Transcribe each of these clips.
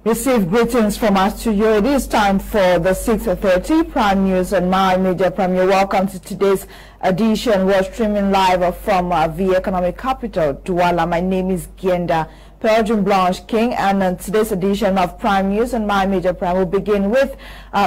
Receive greetings from our studio. It is time for the 6:30 Prime News on My Media Premier. Welcome to today's edition. We're streaming live from the economic capital, Douala. My name is Gienda Belgian Blanche King, and today's edition of Prime News and My Media Prime will begin with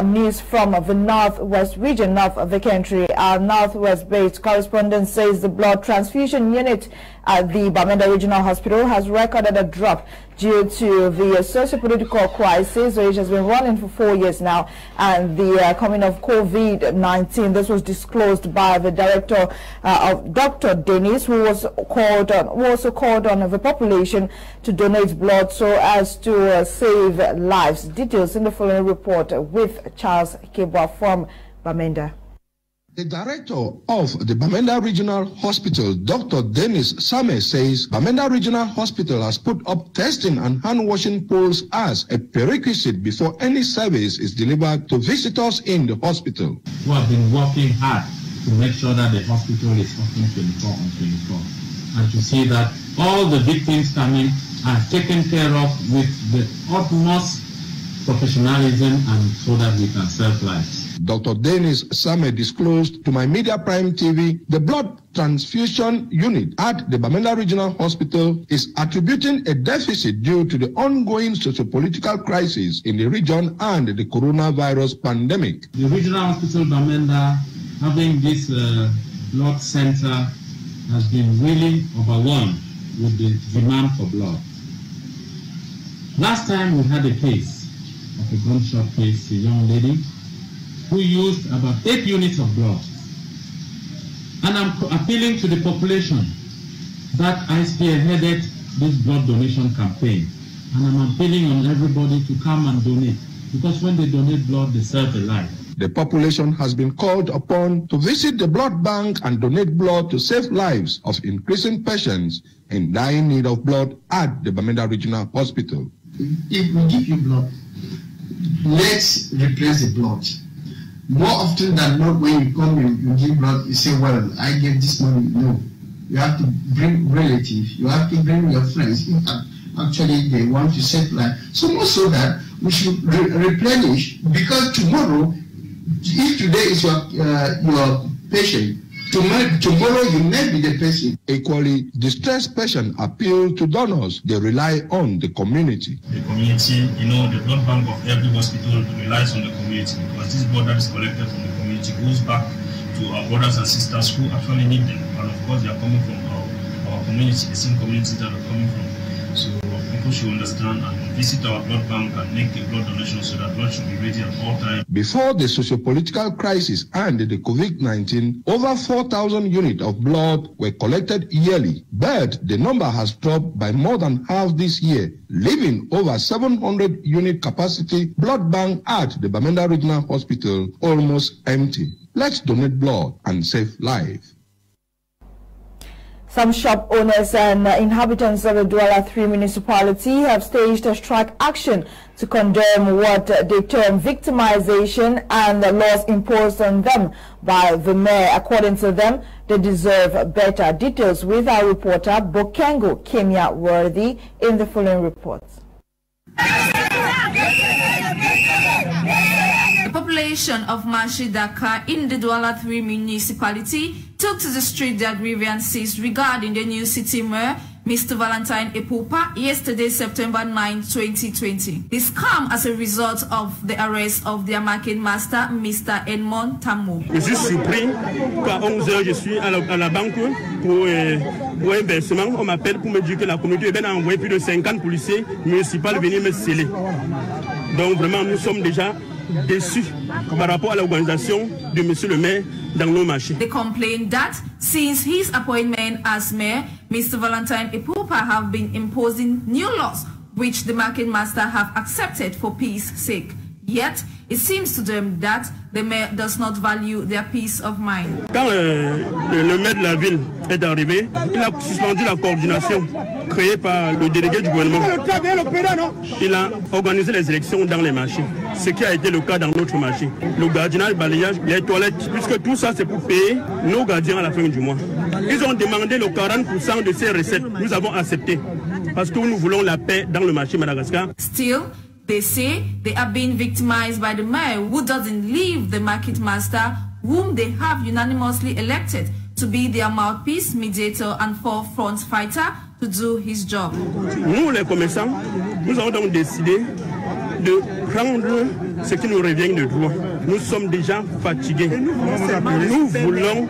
news from the northwest region of the country. Our northwest-based correspondent says the blood transfusion unit at the Bamenda Regional Hospital has recorded a drop due to the socio-political crisis, which has been running for 4 years now, and the coming of COVID-19. This was disclosed by the director of Dr. Dennis, who was also called on the population to donate blood so as to save lives. Details in the following report with Charles Kebwa from Bamenda. The director of the Bamenda Regional Hospital, Dr. Dennis Same, says Bamenda Regional Hospital has put up testing and hand-washing poles as a prerequisite before any service is delivered to visitors in the hospital. We have been working hard to make sure that the hospital is open 24 on 24 and to see that all the victims coming are taken care of with the utmost professionalism and so that we can save lives. Dr. Dennis Same disclosed to My Media Prime TV the blood transfusion unit at the Bamenda Regional Hospital is attributing a deficit due to the ongoing socio-political crisis in the region and the coronavirus pandemic. The Regional Hospital Bamenda, having this blood center, has been really overwhelmed with the demand for blood. Last time we had a case of a gunshot case, a young lady who used about 8 units of blood. And I'm appealing to the population that I spearheaded this blood donation campaign. And I'm appealing on everybody to come and donate, because when they donate blood, they save a life. The population has been called upon to visit the blood bank and donate blood to save lives of increasing patients in dire need of blood at the Bamenda Regional Hospital. If we give you blood, let's replace the blood. More often than not, when you come, you give blood, you say, well, I get this money. No. You have to bring relatives. You have to bring your friends. If actually they want to save life. So much so that we should replenish, because tomorrow, if today is your patient, tomorrow you may be the patient. Equally, distressed patients appeal to donors. They rely on the community. The community, the blood bank of every hospital relies on the community, because this blood that is collected from the community goes back to our brothers and sisters who actually need them. And of course, they are coming from our community, the same community that are coming from. So people should understand and visit our blood bank and make a blood donation so that blood should be ready at all times. Before the socio-political crisis and the COVID-19, over 4,000 units of blood were collected yearly, but the number has dropped by more than half this year, leaving over 700 unit capacity blood bank at the Bamenda Regional Hospital almost empty. Let's donate blood and save life. Some shop owners and inhabitants of the Douala 3 municipality have staged a strike action to condemn what they term victimization and the laws imposed on them by the mayor. According to them, they deserve better. Details with our reporter Bokengo Kemya Worthy in the following report. The population of Mashi Dakar in the Douala 3 municipality took to the street their grievances regarding the new city mayor, Mr. Valentine Epopa, yesterday, September 9, 2020. This comes as a result of the arrest of their market master, Mr. Edmond Tamo. Je suis surpris qu'à 11h, je suis à la banque pour un versement. On m'appelle pour me dire que la communauté a envoyé plus de 50 policiers municipaux venir me sceller. Donc vraiment, nous sommes déjà déçus par rapport à l'organisation de Monsieur le maire dans nos marchés. They complained that since his appointment as mayor, Mr. Valentine Epopa have been imposing new laws which the market master have accepted for peace sake. Yet, it seems to them that the mayor does not value their peace of mind. Quand le maire de la ville est arrivé, il a suspendu la coordination créée par le délégué du gouvernement. Il a organisé les élections dans les marchés, ce qui a été le cas dans notre marché. Le gardiennage, le balayage, les toilettes, puisque tout ça c'est pour payer nos gardiens à la fin du mois. Ils ont demandé le 40% de ces recettes. Nous avons accepté parce que nous voulons la paix dans le marché Madagascar. Still, They say they are being victimized by the mayor who doesn't leave the market master, whom they have unanimously elected to be their mouthpiece, mediator and forefront fighter to do his job. Nous, les commerçants, nous avons donc décidé de prendre ce qui nous revient de droit. Nous sommes déjà fatigués. Nous voulons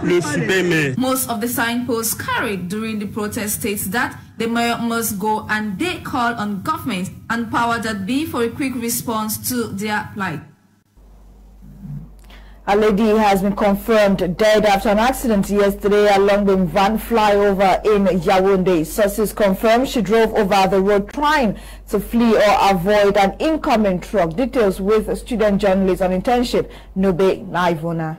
le super maire. Most of the signposts carried during the protest states that the mayor must go, and they call on government and power that be for a quick response to their plight. A lady has been confirmed dead after an accident yesterday along the van flyover in Yaoundé. Sources confirm she drove over the road trying to flee or avoid an incoming truck. Details with student journalist on internship, Nobe Naivona.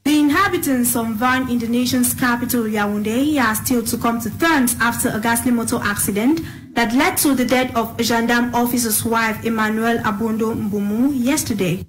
The inhabitants of Van in the nation's capital, Yaoundé, are still to come to terms after a ghastly motor accident that led to the death of a gendarme officer's wife, Emmanuel Abondo Mbumu, yesterday.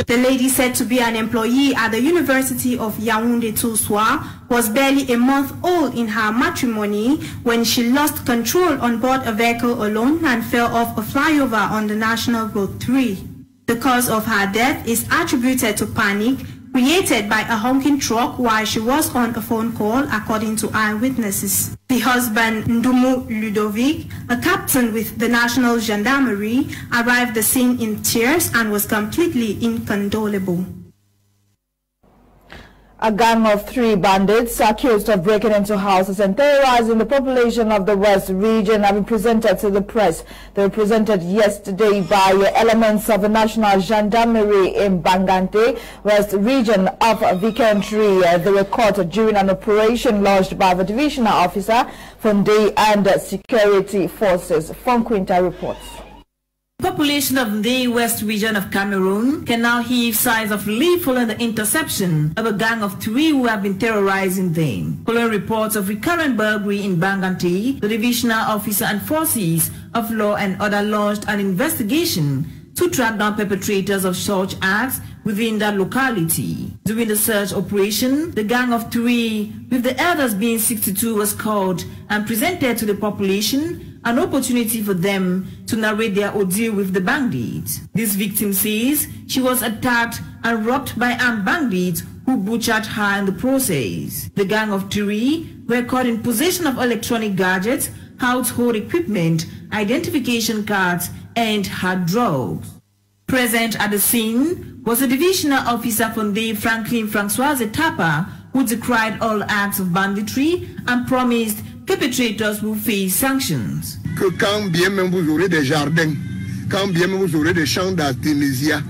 The lady, said to be an employee at the University of Yaoundé-Toussoua, was barely a month old in her matrimony when she lost control on board a vehicle alone and fell off a flyover on the National Road 3. The cause of her death is attributed to panic created by a honking truck while she was on a phone call, according to eyewitnesses. The husband, Ndumu Ludovic, a captain with the National Gendarmerie, arrived at the scene in tears and was completely inconsolable. A gang of 3 bandits accused of breaking into houses and terrorizing the population of the West region have been presented to the press. They were presented yesterday by elements of the National Gendarmerie in Bangante, West region of the country. They were caught during an operation launched by the divisional officer from the and security forces. Fonquinta reports. The population of the West region of Cameroon can now heave sighs of relief following the interception of a gang of 3 who have been terrorizing them. Following reports of recurrent burglary in Bangante, the divisional officer and forces of law and order launched an investigation to track down perpetrators of such acts within that locality. During the search operation, the gang of 3, with the elders being 62, was caught and presented to the population, an opportunity for them to narrate their ordeal with the bandits. This victim says she was attacked and robbed by armed bandits who butchered her in the process. The gang of 3 were caught in possession of electronic gadgets, household equipment, identification cards, and hard drugs. Present at the scene was a divisional officer from the Franklin Francois Etapa, who decried all acts of banditry and promised perpetrators will face sanctions. Que quand bien même vous aurez des jardins, quand bien même vous aurez des champs d'artémisia,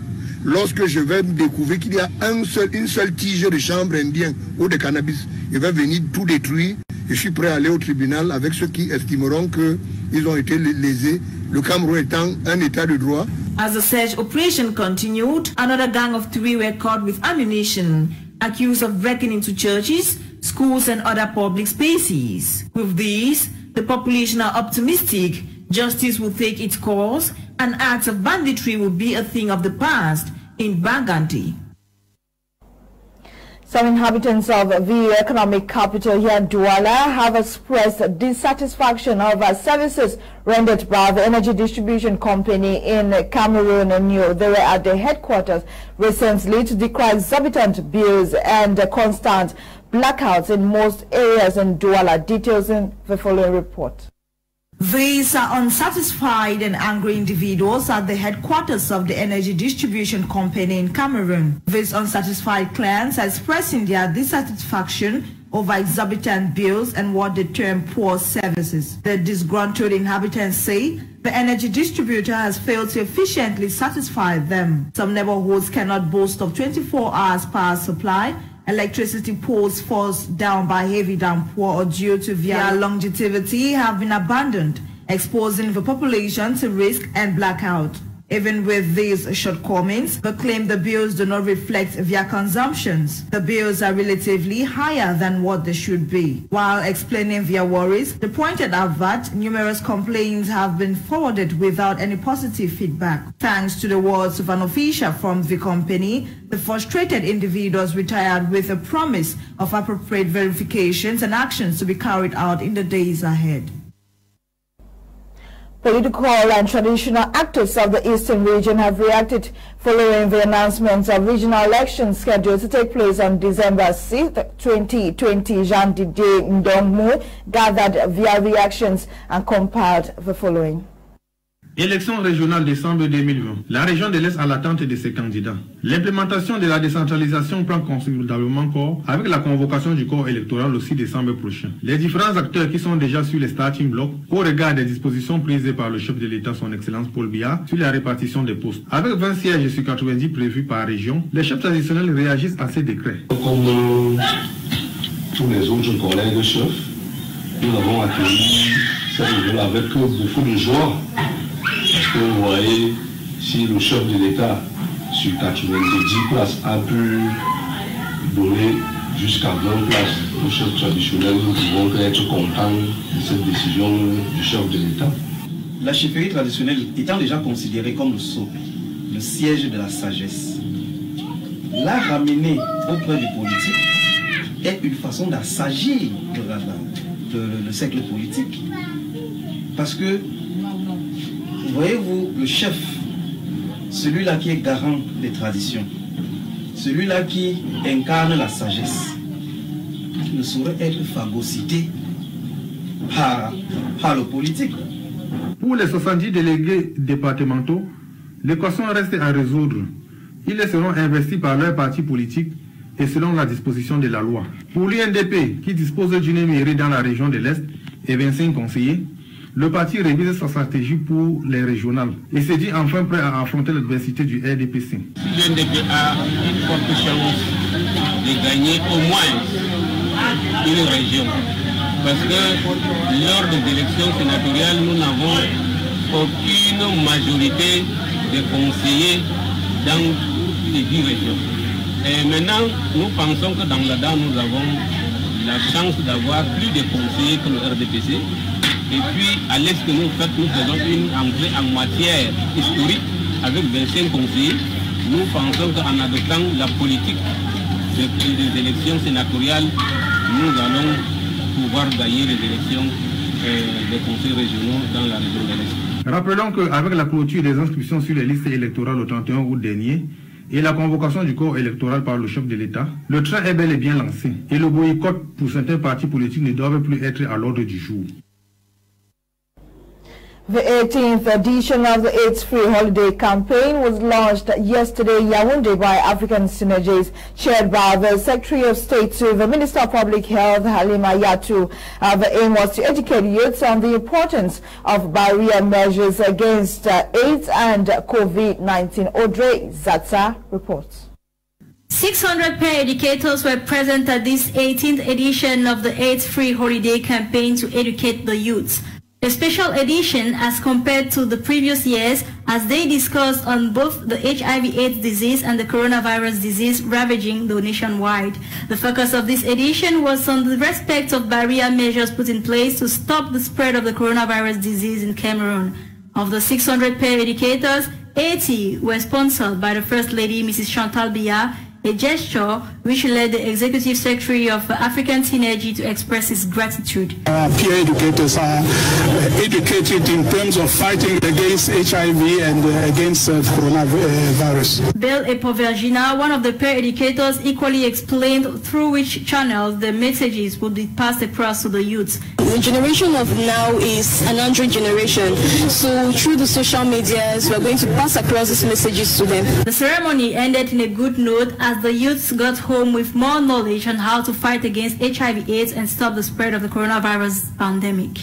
lorsque je vais découvrir qu'il y a une seule tige de chanvre indien ou de cannabis, je vais venir tout détruire. Je suis prêt à aller au tribunal avec ceux qui estimeront qu'ils ont été lésés, le Cameroun étant un état de droit. As the search operation continued, another gang of 3 were caught with ammunition, accused of breaking into churches, schools and other public spaces. With this, the population are optimistic justice will take its course and acts of banditry will be a thing of the past in Bangante. Some inhabitants of the economic capital here in Douala have expressed dissatisfaction over services rendered by the energy distribution company in Cameroon. They were at the headquarters recently to decry exorbitant bills and constant blackouts in most areas in Douala. Details in the following report. These are unsatisfied and angry individuals at the headquarters of the energy distribution company in Cameroon. These unsatisfied clients are expressing their dissatisfaction over exorbitant bills and what they term poor services. The disgruntled inhabitants say the energy distributor has failed to efficiently satisfy them. Some neighborhoods cannot boast of 24 hours power supply. Electricity poles forced down by heavy downpour or due to their longevity have been abandoned, exposing the population to risk and blackout. Even with these shortcomings, they claim the bills do not reflect their consumptions. The bills are relatively higher than what they should be. While explaining their worries, they pointed out that numerous complaints have been forwarded without any positive feedback. Thanks to the words of an official from the company, the frustrated individuals retired with a promise of appropriate verifications and actions to be carried out in the days ahead. Political and traditional actors of the eastern region have reacted following the announcement of regional elections scheduled to take place on December 6, 2020. Jean-Didier Ndongmu gathered their reactions and compiled the following. Élection régionale décembre 2020. La région de l'Est à l'attente de ses candidats. L'implémentation de la décentralisation prend considérablement corps avec la convocation du corps électoral aussi décembre prochain. Les différents acteurs qui sont déjà sur les starting blocks au regard des dispositions prises par le chef de l'État, son Excellence Paul Biya, sur la répartition des postes. Avec 20 sièges sur 90 prévus par région, les chefs traditionnels réagissent à ces décrets. Comme tous les autres collègues chefs, nous avons accueilli cette nouvelle avec beaucoup de joie. Parce que vous voyez, si le chef de l'État, sur 90 places, a pu donner jusqu'à 20 places aux chefs traditionnels, nous pouvons être contents de cette décision du chef de l'État. La chefferie traditionnelle étant déjà considérée comme le socle, le siège de la sagesse, la ramener auprès du politique est une façon d'assagir le cercle politique. Parce que voyez-vous, le chef, celui-là qui est garant des traditions, celui-là qui incarne la sagesse, ne saurait être phagocyté par le politique. Pour les 70 délégués départementaux, l'équation reste à résoudre. Ils seront investis par leur parti politique et selon la disposition de la loi. Pour l'UNDP, qui dispose d'une mairie dans la région de l'Est et 25 conseillers, le parti révise sa stratégie pour les régionales et se dit enfin prêt à affronter l'adversité du RDPC. Si l'UNDP a une forte chance de gagner au moins une région, parce que lors des élections sénatoriales, nous n'avons aucune majorité de conseillers dans les 10 régions. Et maintenant, nous pensons que dans l'ADA, nous avons la chance d'avoir plus de conseillers que le RDPC. Et puis, à l'Est que nous faisons une entrée en matière historique avec 25 conseillers. Nous pensons qu'en adoptant la politique des élections sénatoriales, nous allons pouvoir gagner les élections des conseils régionaux dans la région de l'Est. Rappelons qu'avec la clôture des inscriptions sur les listes électorales au 31 août dernier et la convocation du corps électoral par le chef de l'État, le train est bel et bien lancé et le boycott pour certains partis politiques ne doit plus être à l'ordre du jour. The 18th edition of the AIDS Free Holiday Campaign was launched yesterday in Yaoundé by African Synergies, chaired by the Secretary of State to the Minister of Public Health, Halima Yatou. The aim was to educate youths on the importance of barrier measures against AIDS and COVID-19. Audrey Zatsa reports. 600 peer educators were present at this 18th edition of the AIDS Free Holiday Campaign to educate the youths. A special edition as compared to the previous years, as they discussed on both the HIV/AIDS disease and the coronavirus disease ravaging the nationwide. The focus of this edition was on the respect of barrier measures put in place to stop the spread of the coronavirus disease in Cameroon. Of the 600 peer educators, 80 were sponsored by the First Lady, Mrs. Chantal Biya, a gesture which led the Executive Secretary of African Synergy to express his gratitude. Peer educators are educated in terms of fighting against HIV and against coronavirus. Belle Epovergina, one of the peer educators, equally explained through which channels the messages would be passed across to the youths. The generation of now is an Android generation, so through the social medias we're going to pass across these messages to them. The ceremony ended in a good note as the youths got home with more knowledge on how to fight against HIV/AIDS and stop the spread of the coronavirus pandemic.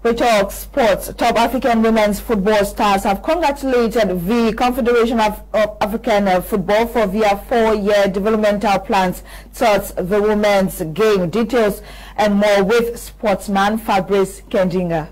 We talk sports. Top African women's football stars have congratulated the Confederation of African Football for their 4-year developmental plans towards the women's game. Details and more with sportsman Fabrice Kendinga.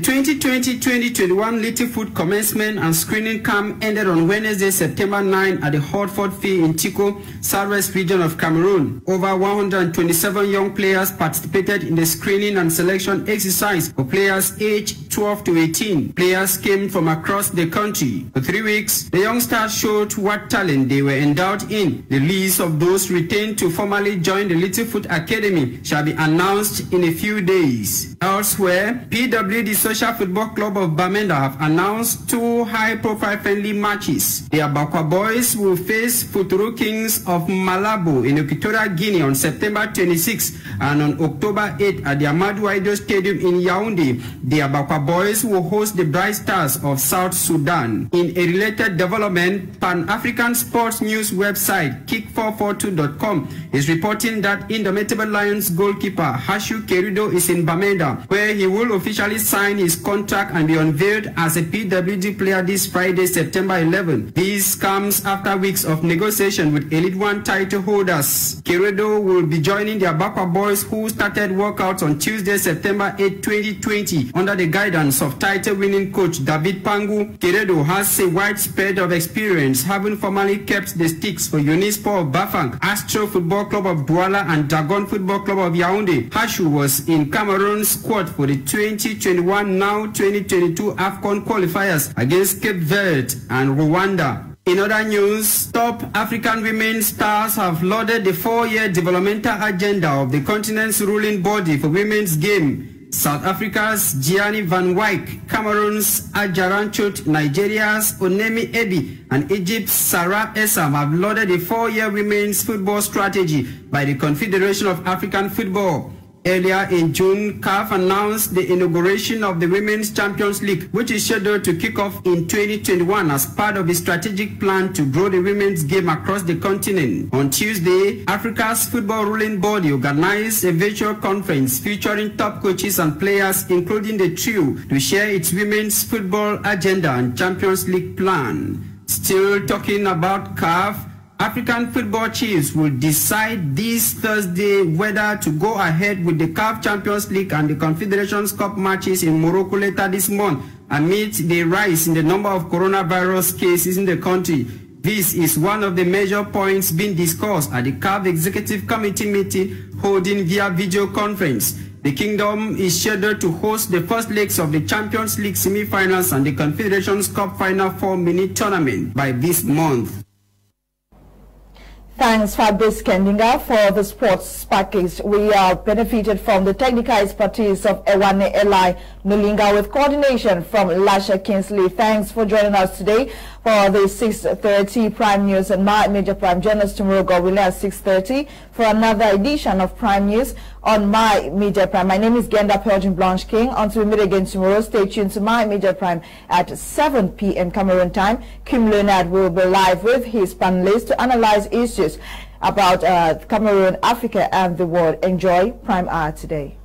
2020-2021 Little Foot commencement and screening camp ended on Wednesday, September 9 at the Hartford Field in Tico, southwest region of Cameroon. Over 127 young players participated in the screening and selection exercise for players aged 12 to 18. Players came from across the country. For 3 weeks, the young stars showed what talent they were endowed in. The list of those retained to formally join the Little Foot Academy shall be announced in a few days. Elsewhere, PWD Social Football Club of Bamenda have announced 2 high-profile friendly matches. The Abakwa Boys will face Futuru Kings of Malabo in Equatorial Guinea on September 26 and on October 8 at the Amadou Aido Stadium in Yaoundé. The Abakwa Boys will host the Bright Stars of South Sudan. In a related development, Pan-African Sports News website kick442.com is reporting that Indomitable Lions goalkeeper Hashu Kerido is in Bamenda, where he will officially sign his contract and be unveiled as a PWD player this Friday, September 11. This comes after weeks of negotiation with Elite One title holders. Kerido will be joining the Abakwa Boys, who started workouts on Tuesday, September 8, 2020 under the guidance of title-winning coach David Pangu. Kerido has a wide spread of experience, having formerly kept the sticks for Unisport of Bafang, Astro Football Club of Douala and Dragon Football Club of Yaoundé. Hashu was in Cameroon's squad for the 2021 now 2022 AFCON qualifiers against Cape Verde and Rwanda. In other news, top African women stars have lauded the 4-year developmental agenda of the continent's ruling body for women's game. South Africa's Gianni Van Wyk, Cameroon's Ajaranchot, Nigeria's Onemi Ebi, and Egypt's Sarah Essam have lauded the 4-year women's football strategy by the Confederation of African Football. Earlier in June, CAF announced the inauguration of the Women's Champions League, which is scheduled to kick off in 2021 as part of a strategic plan to grow the women's game across the continent. On Tuesday, Africa's football ruling body organized a virtual conference featuring top coaches and players, including the trio, to share its women's football agenda and Champions League plan. Still talking about CAF, African football chiefs will decide this Thursday whether to go ahead with the CAF Champions League and the Confederations Cup matches in Morocco later this month amid the rise in the number of coronavirus cases in the country. This is one of the major points being discussed at the CAF Executive Committee meeting holding via video conference. The Kingdom is scheduled to host the first legs of the Champions League semi-finals and the Confederations Cup Final 4 mini tournament by this month. Thanks, Fabrice Kendinga, for the sports package. We are benefited from the technical expertise of Ewane Eli Nulinga with coordination from Lasha Kingsley. Thanks for joining us today for the 6:30 Prime News and My Major Prime. Join us tomorrow, God willing, at 6:30 for another edition of Prime News on My Major Prime. My name is Genda Pelgin Blanche King. Until we meet again tomorrow, stay tuned to My Major Prime at 7 p.m. Cameroon time. Kim Leonard will be live with his panelists to analyze issues about Cameroon, Africa, and the world. Enjoy Prime Hour today.